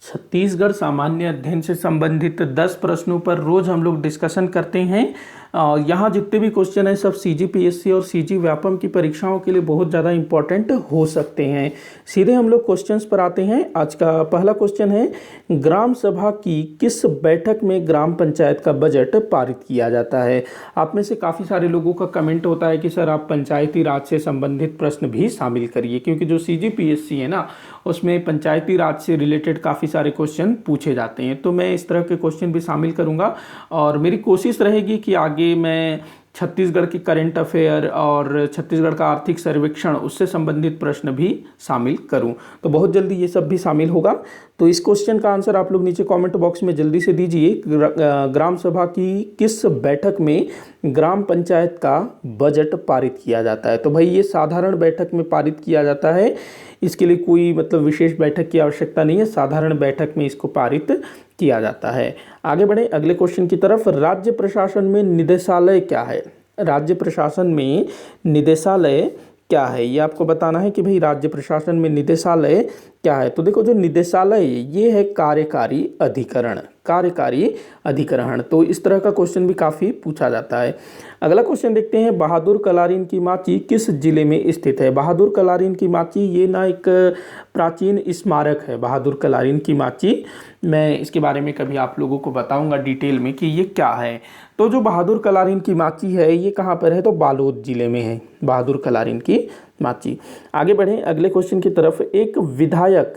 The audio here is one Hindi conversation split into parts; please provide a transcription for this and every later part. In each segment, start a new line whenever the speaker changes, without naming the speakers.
छत्तीसगढ़ सामान्य अध्ययन से संबंधित 10 प्रश्नों पर रोज हम लोग डिस्कशन करते हैं। यहाँ जितने भी क्वेश्चन हैं सब सीजीपीएससी और सीजी व्यापम की परीक्षाओं के लिए बहुत ज़्यादा इंपॉर्टेंट हो सकते हैं। सीधे हम लोग क्वेश्चंस पर आते हैं। आज का पहला क्वेश्चन है, ग्राम सभा की किस बैठक में ग्राम पंचायत का बजट पारित किया जाता है। आप में से काफ़ी सारे लोगों का कमेंट होता है कि सर आप पंचायती राज से संबंधित प्रश्न भी शामिल करिए, क्योंकि जो सीजीपीएससी है ना उसमें पंचायती राज से रिलेटेड काफ़ी सारे क्वेश्चन पूछे जाते हैं। तो मैं इस तरह के क्वेश्चन भी शामिल करूंगा और मेरी कोशिश रहेगी कि आगे मैं छत्तीसगढ़ की करंट अफेयर और छत्तीसगढ़ का आर्थिक सर्वेक्षण उससे संबंधित प्रश्न भी शामिल करूं। तो बहुत जल्दी ये सब भी शामिल होगा। तो इस क्वेश्चन का आंसर आप लोग नीचे कमेंट बॉक्स में जल्दी से दीजिए। ग्राम सभा की किस बैठक में ग्राम पंचायत का बजट पारित किया जाता है। तो भाई ये साधारण बैठक में पारित किया जाता है, इसके लिए कोई मतलब विशेष बैठक की आवश्यकता नहीं है, साधारण बैठक में इसको पारित किया जाता है। आगे बढ़े अगले क्वेश्चन की तरफ। राज्य प्रशासन में निदेशालय क्या है। राज्य प्रशासन में निदेशालय क्या है, ये आपको बताना है कि भाई राज्य प्रशासन में निदेशालय क्या है। तो देखो जो निदेशालय ये है कार्यकारी अधिकरण, कार्यकारी अधिकरण। तो इस तरह का क्वेश्चन भी काफ़ी पूछा जाता है। अगला क्वेश्चन देखते हैं, बहादुर कलारीन की माची किस जिले में स्थित है। बहादुर कलारीन की माची ये ना एक प्राचीन स्मारक है। बहादुर कलारीन की माची मैं इसके बारे में कभी आप लोगों को बताऊंगा डिटेल में कि ये क्या है। तो जो बहादुर कलारीन की माची है ये कहाँ पर है, तो बालोद जिले में है बहादुर कलारीन की माची। आगे बढ़े अगले क्वेश्चन की तरफ। एक विधायक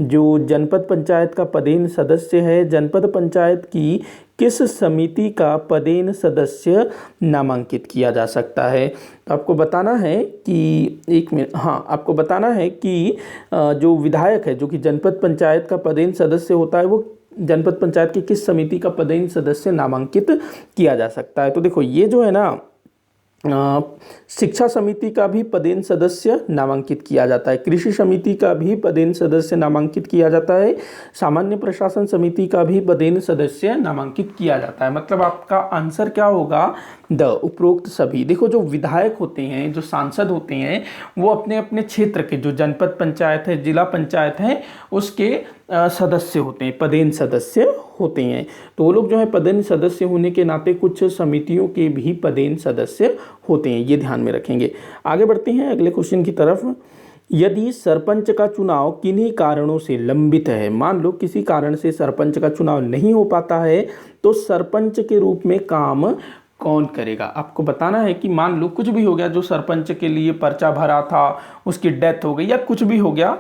जो जनपद पंचायत का पदेन सदस्य है, जनपद पंचायत की किस समिति का पदेन सदस्य नामांकित किया जा सकता है। तो आपको बताना है कि आपको बताना है कि जो विधायक है जो कि जनपद पंचायत का पदेन सदस्य होता है वो जनपद पंचायत की किस समिति का पदेन सदस्य नामांकित किया जा सकता है। तो देखो ये जो है ना शिक्षा समिति का भी पदेन सदस्य नामांकित किया जाता है, कृषि समिति का भी पदेन सदस्य नामांकित किया जाता है, सामान्य प्रशासन समिति का भी पदेन सदस्य नामांकित किया जाता है। मतलब आपका आंसर क्या होगा, द उपरोक्त सभी। देखो जो विधायक होते हैं, जो सांसद होते हैं, वो अपने अपने क्षेत्र के जो जनपद पंचायत है, जिला पंचायत है, उसके सदस्य होते हैं, पदेन सदस्य होते हैं। तो वो लोग जो है पदेन सदस्य होने के नाते कुछ समितियों के भी पदेन सदस्य होते हैं, ये ध्यान में रखेंगे। आगे बढ़ते हैं अगले क्वेश्चन की तरफ। यदि सरपंच का चुनाव किन्हीं कारणों से लंबित है, मान लो किसी कारण से सरपंच का चुनाव नहीं हो पाता है, तो सरपंच के रूप में काम कौन करेगा। आपको बताना है कि मान लो कुछ भी हो गया, जो सरपंच के लिए पर्चा भरा था उसकी डेथ हो गई या कुछ भी हो गया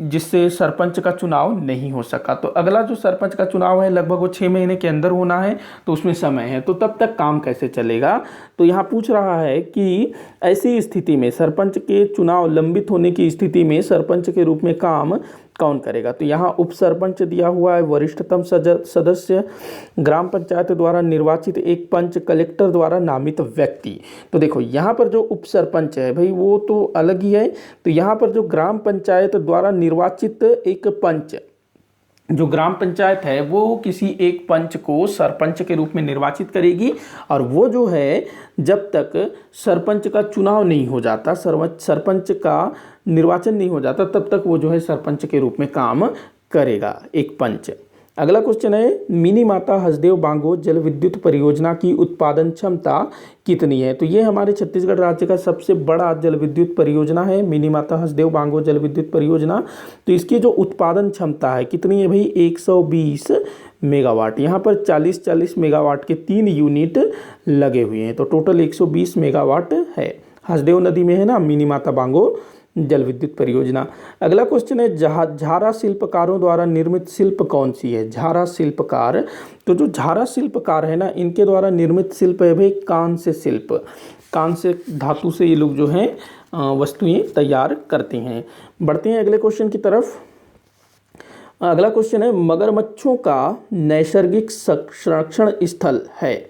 जिससे सरपंच का चुनाव नहीं हो सका, तो अगला जो सरपंच का चुनाव है लगभग वो 6 महीने के अंदर होना है, तो उसमें समय है, तो तब तक काम कैसे चलेगा। तो यहाँ पूछ रहा है कि ऐसी स्थिति में सरपंच के चुनाव लंबित होने की स्थिति में सरपंच के रूप में काम कौन करेगा। तो यहाँ उप सरपंच दिया हुआ है, वरिष्ठतम सदस्य, ग्राम पंचायत द्वारा निर्वाचित एक पंच, कलेक्टर द्वारा नामित व्यक्ति। तो देखो यहाँ पर जो उप सरपंच है भाई वो तो अलग ही है। तो यहाँ पर जो ग्राम पंचायत द्वारा निर्वाचित एक पंच, जो ग्राम पंचायत है वो किसी एक पंच को सरपंच के रूप में निर्वाचित करेगी, और वो जो है जब तक सरपंच का चुनाव नहीं हो जाता, सरपंच का निर्वाचन नहीं हो जाता, तब तक वो जो है सरपंच के रूप में काम करेगा एक पंच। अगला क्वेश्चन है, मिनी माता हसदेव बांगो जल विद्युत परियोजना की उत्पादन क्षमता कितनी है। तो ये हमारे छत्तीसगढ़ राज्य का सबसे बड़ा जल विद्युत परियोजना है, मिनी माता हसदेव बांगो जल विद्युत परियोजना। तो इसकी जो उत्पादन क्षमता है कितनी है भाई, 120 मेगावाट। यहाँ पर 40 मेगावाट के 3 यूनिट लगे हुए हैं, तो टोटल 120 मेगावाट है। हसदेव नदी में है ना मिनी माता बांगो जल विद्युत परियोजना। अगला क्वेश्चन है, झारा शिल्पकारों द्वारा निर्मित शिल्प कौन सी है। झारा शिल्पकार, तो जो झारा शिल्पकार है ना इनके द्वारा निर्मित शिल्प है भाई कांस्य शिल्प। कांस्य धातु से ये लोग जो हैं वस्तुएं तैयार करते हैं। बढ़ते हैं अगले क्वेश्चन की तरफ। अगला क्वेश्चन है, मगरमच्छों का नैसर्गिक संरक्षण स्थल है।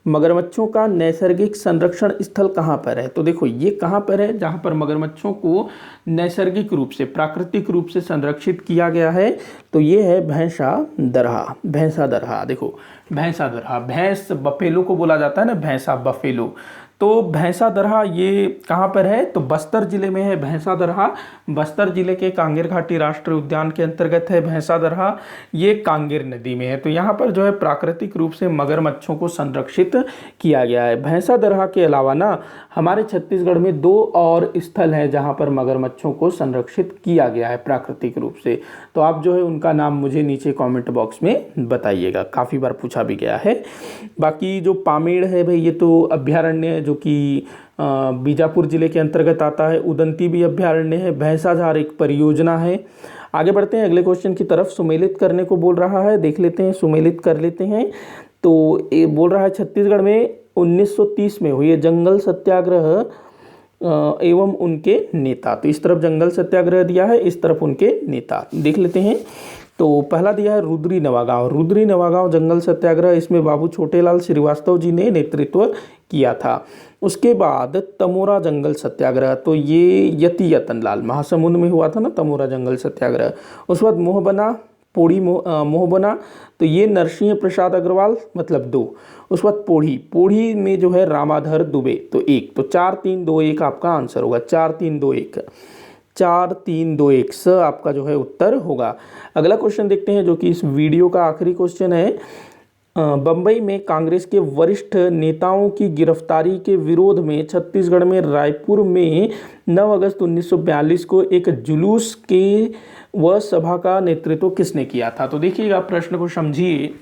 मगरमच्छों का नैसर्गिक संरक्षण स्थल कहाँ पर है। तो देखो ये कहाँ पर है, जहाँ पर मगरमच्छों को नैसर्गिक रूप से, प्राकृतिक रूप से संरक्षित किया गया है, तो ये है भैंसा दरहा। भैंसा दरहा, देखो भैंसा दरहा, भैंस बफेलो को बोला जाता है ना, भैंसा बफेलो। तो भैंसा दरहा ये कहाँ पर है, तो बस्तर जिले में है भैंसा दरहा। बस्तर जिले के कांगेर घाटी राष्ट्रीय उद्यान के अंतर्गत है भैंसा दरहा। ये कांगेर नदी में है। तो यहाँ पर जो है प्राकृतिक रूप से मगरमच्छों को संरक्षित किया गया है। भैंसा दरहा के अलावा ना हमारे छत्तीसगढ़ में 2 और स्थल हैं जहाँ पर मगरमच्छों को संरक्षित किया गया है प्राकृतिक रूप से। तो आप जो है उनका नाम मुझे नीचे कमेंट बॉक्स में बताइएगा, काफ़ी बार पूछा भी गया है। बाकी जो पामेड़ है भाई, ये तो अभ्यारण्य है जो कि बीजापुर जिले के अंतर्गत आता है। उदंती भी अभ्यारण्य है। भैंसाझार एक परियोजना है। आगे बढ़ते हैं अगले क्वेश्चन की तरफ। सुमेलित करने को बोल रहा है, देख लेते हैं, सुमेलित कर लेते हैं। तो ये बोल रहा है छत्तीसगढ़ में 1930 में हुए जंगल सत्याग्रह एवं उनके नेता। तो इस तरफ जंगल सत्याग्रह दिया है, इस तरफ उनके नेता देख लेते हैं। तो पहला दिया है रुद्री नवागांव। रुद्री नवागांव जंगल सत्याग्रह, इसमें बाबू छोटेलाल श्रीवास्तव जी ने नेतृत्व किया था। उसके बाद तमोरा जंगल सत्याग्रह, तो ये यति यतनलाल, महासमुंद में हुआ था ना तमोरा जंगल सत्याग्रह। उसके बाद मोहबना पोड़ी मोहबना, तो ये नरसिंह प्रसाद अग्रवाल, मतलब 2। उसके बाद पोड़ी में जो है रामाधर दुबे, तो 1। तो 4 3 2 1 आपका आंसर होगा। 4 3 2 1 4 3 2 1 स आपका जो है उत्तर होगा। अगला क्वेश्चन देखते हैं जो कि इस वीडियो का आखिरी क्वेश्चन है। बम्बई में कांग्रेस के वरिष्ठ नेताओं की गिरफ्तारी के विरोध में छत्तीसगढ़ में रायपुर में 9 अगस्त 1942 को एक जुलूस के व सभा का नेतृत्व किसने किया था। तो देखिएगा प्रश्न को समझिए।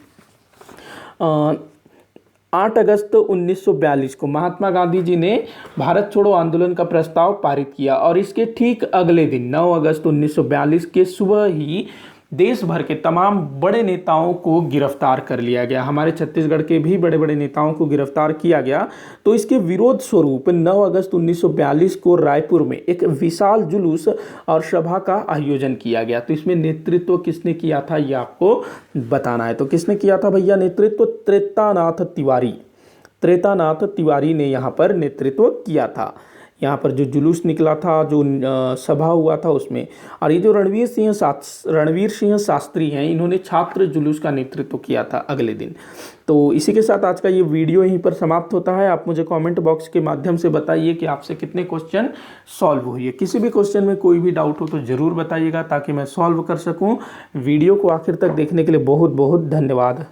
8 अगस्त 1942 को महात्मा गांधी जी ने भारत छोड़ो आंदोलन का प्रस्ताव पारित किया और इसके ठीक अगले दिन 9 अगस्त 1942 के सुबह ही देश भर के तमाम बड़े नेताओं को गिरफ्तार कर लिया गया। हमारे छत्तीसगढ़ के भी बड़े बड़े नेताओं को गिरफ्तार किया गया। तो इसके विरोध स्वरूप 9 अगस्त 1942 को रायपुर में एक विशाल जुलूस और सभा का आयोजन किया गया। तो इसमें नेतृत्व किसने किया था ये आपको बताना है। तो किसने किया था भैया नेतृत्व? त्रेतानाथ तिवारी ने यहाँ पर नेतृत्व किया था। यहाँ पर जो जुलूस निकला था, जो सभा हुआ था उसमें। और ये जो रणवीर सिंह शास्त्री हैं, इन्होंने छात्र जुलूस का नेतृत्व किया था अगले दिन। तो इसी के साथ आज का ये वीडियो यहीं पर समाप्त होता है। आप मुझे कमेंट बॉक्स के माध्यम से बताइए कि आपसे कितने क्वेश्चन सॉल्व हुए। किसी भी क्वेश्चन में कोई भी डाउट हो तो ज़रूर बताइएगा ताकि मैं सॉल्व कर सकूँ। वीडियो को आखिर तक देखने के लिए बहुत बहुत धन्यवाद।